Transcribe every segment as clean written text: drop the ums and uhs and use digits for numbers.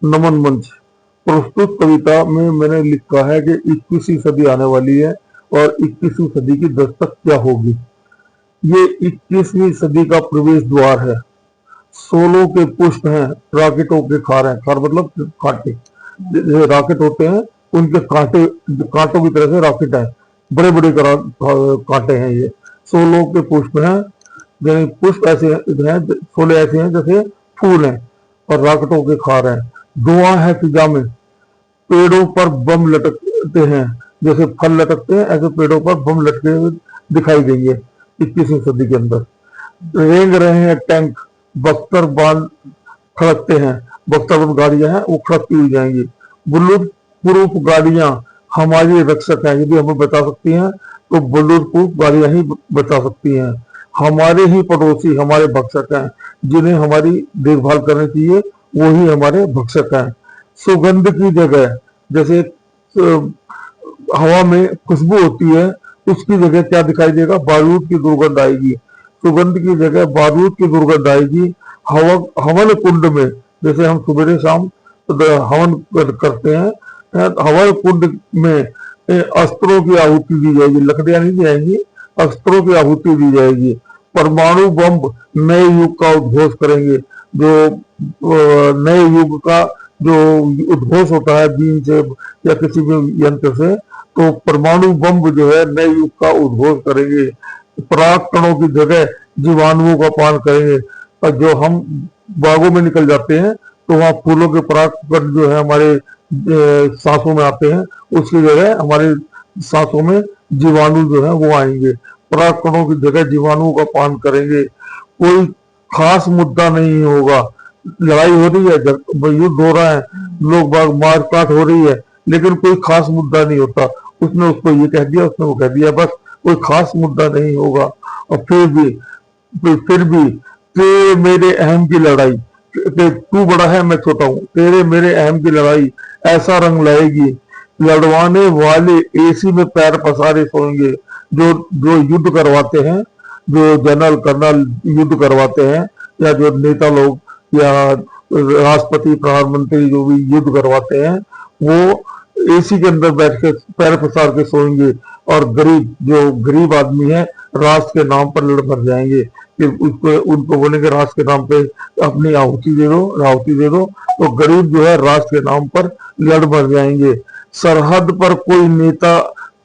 नमन मंच। प्रस्तुत कविता में मैंने लिखा है कि 21वीं सदी आने वाली है और 21वीं सदी की दस्तक क्या होगी। ये 21वीं सदी का प्रवेश द्वार है। सोलों के पुष्प हैं, राकेटों के खार हैं। खार मतलब कांटे, जैसे राकेट होते हैं उनके कांटे, कांटों की तरह से राकेट है। बड़े बड़े कांटे हैं ये। सोलों के पुष्प हैं, यानी पुष्प ऐसे हैं, शोले ऐसे हैं जैसे फूल हैं, और राकेटों के खार हैं। धुआं है फिजा में, पेड़ों पर बम लटकते हैं, जैसे फल लटकते हैं ऐसे पेड़ों पर बम लटके हुए दिखाई देंगे 21वीं सदी के अंदर। रेंग रहे हैं टैंक, बख्तर बांध खड़कते हैं। बख्तर बांध गाड़ियां हैं वो खड़कती हुई जाएंगी। बुलेट प्रूफ गाड़ियां हमारी रक्षक हैं, यदि हमें बचा सकती हैं तो बुलेट प्रूफ गाड़ियां ही बचा सकती हैं। हमारे ही पड़ोसी हमारे भक्षक हैं, जिन्हें हमारी देखभाल करनी चाहिए वो ही हमारे भक्षक हैं। सुगंध की जगह, जैसे हवा में खुशबू होती है, उसकी जगह क्या दिखाई देगा? बारूद की दुर्गंध आएगी। सुगंध की जगह बारूद की दुर्गंध आएगी। हवा हवन कुंड में, जैसे हम सुबह शाम हवन करते हैं, हवन कुंड में अस्त्रों की आहुति दी जाएगी। लकड़ियां नहीं दी जाएंगी, अस्त्रों की आहुति दी जाएगी। परमाणु बम नए युग का उद्घोष करेंगे। जो नए युग का जो उद्घोष होता है बीन से या किसी भी यंत्र से, तो परमाणु बम जो है नए युग का उद्घोष करेंगे। पराग कणों की जगह जीवाणुओं का पान करेंगे। और जो हम बागों में निकल जाते हैं तो वहाँ फूलों के पराग कण जो है हमारे सांसों में आते हैं, उसकी जगह हमारे सांसों में जीवाणु जो है वो आएंगे। पराग कणों की जगह जीवाणुओं का पान करेंगे। कोई खास मुद्दा नहीं होगा। लड़ाई हो रही है, युद्ध हो रहा है, लोग बाग मार काट हो रही है, लेकिन कोई खास मुद्दा नहीं होता। उसने उसको ये कह दिया, उसने वो कह दिया, बस कोई खास मुद्दा नहीं होगा। और फिर भी तेरे मेरे अहम की लड़ाई, तू बड़ा है मैं छोटा हूँ, तेरे मेरे अहम की लड़ाई ऐसा रंग लाएगी, लड़वाने वाले एसी में पैर पसारे सोएंगे। जो जो युद्ध करवाते हैं, जो जनरल कर्नल युद्ध करवाते हैं, या जो नेता लोग या राष्ट्रपति प्रधानमंत्री जो भी युद्ध करवाते हैं, वो एसी के अंदर बैठ के पैर पसार के सोएंगे। और गरीब, जो गरीब आदमी है, राष्ट्र के नाम पर लड़ मर जाएंगे। कि उनको बोलेंगे राष्ट्र के नाम पे अपनी आहुति दे दो, आहुति दे दो, तो गरीब जो है राष्ट्र के नाम पर लड़ मर जाएंगे। सरहद पर कोई नेता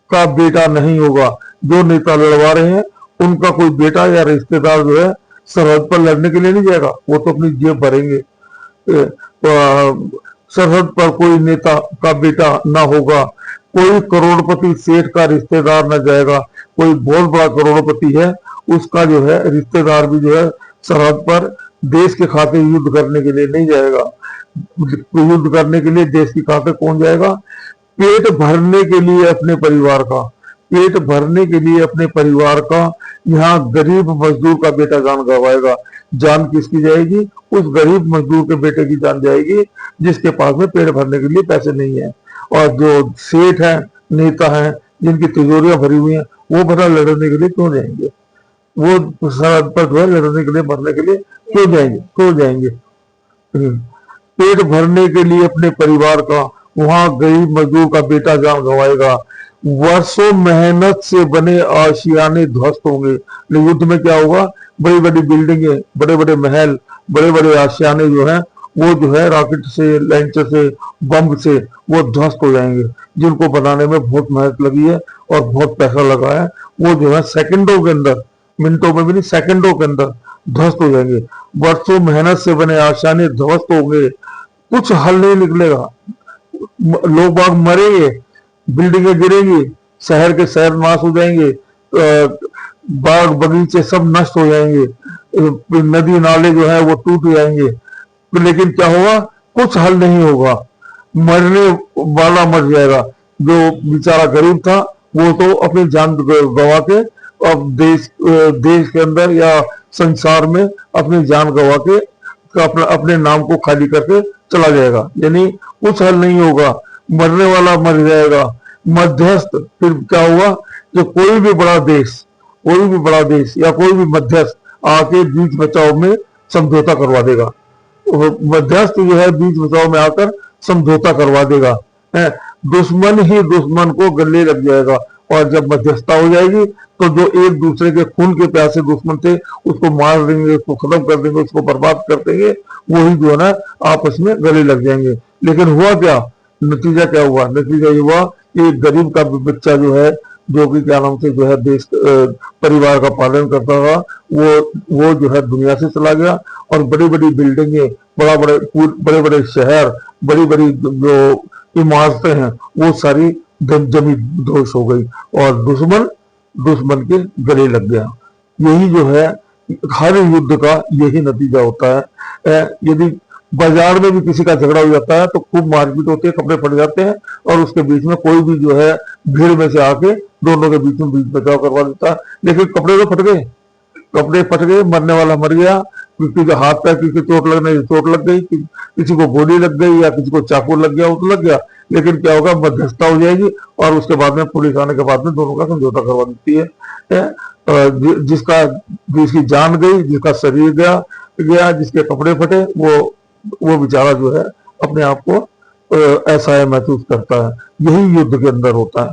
का बेटा नहीं होगा। जो नेता लड़वा रहे हैं उनका कोई बेटा या रिश्तेदार जो है सरहद पर लड़ने के लिए नहीं जाएगा, वो तो अपनी जेब भरेंगे। सरहद पर कोई नेता का बेटा ना होगा। कोई करोड़पति सेठ का रिश्तेदार न जाएगा। कोई बहुत बड़ा करोड़पति है, उसका जो है रिश्तेदार भी जो है सरहद पर देश के खातिर युद्ध करने के लिए नहीं जाएगा। युद्ध करने के लिए देश की खातिर कौन जाएगा? पेट भरने के लिए अपने परिवार का, पेट भरने के लिए अपने परिवार का। यहाँ गरीब मजदूर का बेटा जान गंवाएगा। जान किसकी जाएगी? उस गरीब मजदूर के बेटे की जान जाएगी जिसके पास में पेट भरने के लिए पैसे नहीं है। और जो सेठ हैं, नेता हैं, जिनकी तिजोरियां भरी हुई हैं, वो भरा लड़ने के लिए क्यों जाएंगे? वो सरहद पर जो है लड़ने के लिए, मरने के लिए क्यों जाएंगे? क्यों जाएंगे? पेट भरने के लिए अपने परिवार का, वहां गरीब मजदूर का बेटा जान गंवाएगा। वर्षों मेहनत से बने आशियाने ध्वस्त होंगे। युद्ध में क्या होगा? बड़ी बड़ी बिल्डिंगें, बड़े बड़े महल, बड़े बड़े आशियाने जो हैं वो जो है रॉकेट से, लॉन्चर से, बम से वो ध्वस्त हो जाएंगे। जिनको बनाने में बहुत मेहनत लगी है और बहुत पैसा लगा है, वो जो है सेकंडों के अंदर, मिनटों में भी नहीं, सेकंडों के अंदर ध्वस्त हो जाएंगे। वर्षों मेहनत से बने आशियाने ध्वस्त होंगे। कुछ हल नहीं निकलेगा। लोग बाग मरेंगे, बिल्डिंगें गिरेंगी, शहर के शहर नाश हो जाएंगे, बाग बगीचे सब नष्ट हो जाएंगे, नदी नाले जो है वो टूट जाएंगे। लेकिन क्या होगा? कुछ हल नहीं होगा। मरने वाला मर जाएगा। जो बेचारा गरीब था वो तो अपनी जान गंवा के अब देश के अंदर या संसार में अपनी जान गंवा के अपने नाम को खाली करके चला जाएगा। यानी कुछ हल नहीं होगा, मरने वाला मर जाएगा। मध्यस्थ, फिर क्या हुआ? जो कोई भी बड़ा देश या कोई भी मध्यस्थ आके बीच बचाव में समझौता करवा देगा। मध्यस्थ जो है बीच बचाव में आकर समझौता करवा देगा। है, दुश्मन ही दुश्मन को गले लग जाएगा। और जब मध्यस्थता हो जाएगी तो जो एक दूसरे के खून के प्यासे दुश्मन थे उसको मार देंगे, उसको खत्म कर देंगे, उसको बर्बाद कर देंगे, वही जो है ना आपस में गले लग जाएंगे। लेकिन हुआ क्या, नतीजा क्या हुआ? नतीजा ये हुआ कि गरीब का बच्चा जो है, जो कि क्या नाम से जो है देश परिवार का पालन करता था, वो जो है दुनिया से चला गया। और बड़ी बड़ी बिल्डिंगें, बड़े बड़े शहर, बड़ी बड़ी जो इमारतें हैं वो सारी जमी दोष हो गई और दुश्मन दुश्मन के गले लग गया। यही जो है हर युद्ध का यही नतीजा होता है। यदि बाजार में भी किसी का झगड़ा हो जाता है तो खूब मारपीट होती है, कपड़े फट जाते हैं और उसके बीच में कोई भी जो है भीड़ में से आके दोनों के बीच में बीच बचाव करवा देता है। लेकिन कपड़े तो फट गए, कपड़े फट गए, मरने वाला मर गया, किसी के हाथ पैर किसी चोट लगने से चोट लग गई, किसी को गोली लग गई या किसी को चाकू लग गया, वो तो लग गया। लेकिन क्या होगा, मध्यस्थता हो जाएगी और उसके बाद में पुलिस आने के बाद में दोनों का समझौता करवा देती है। जिसकी जान गई, जिसका शरीर गया, जिसके कपड़े फटे, वो बेचारा जो है अपने आप को असहाय महसूस करता है। यही युद्ध के अंदर होता है।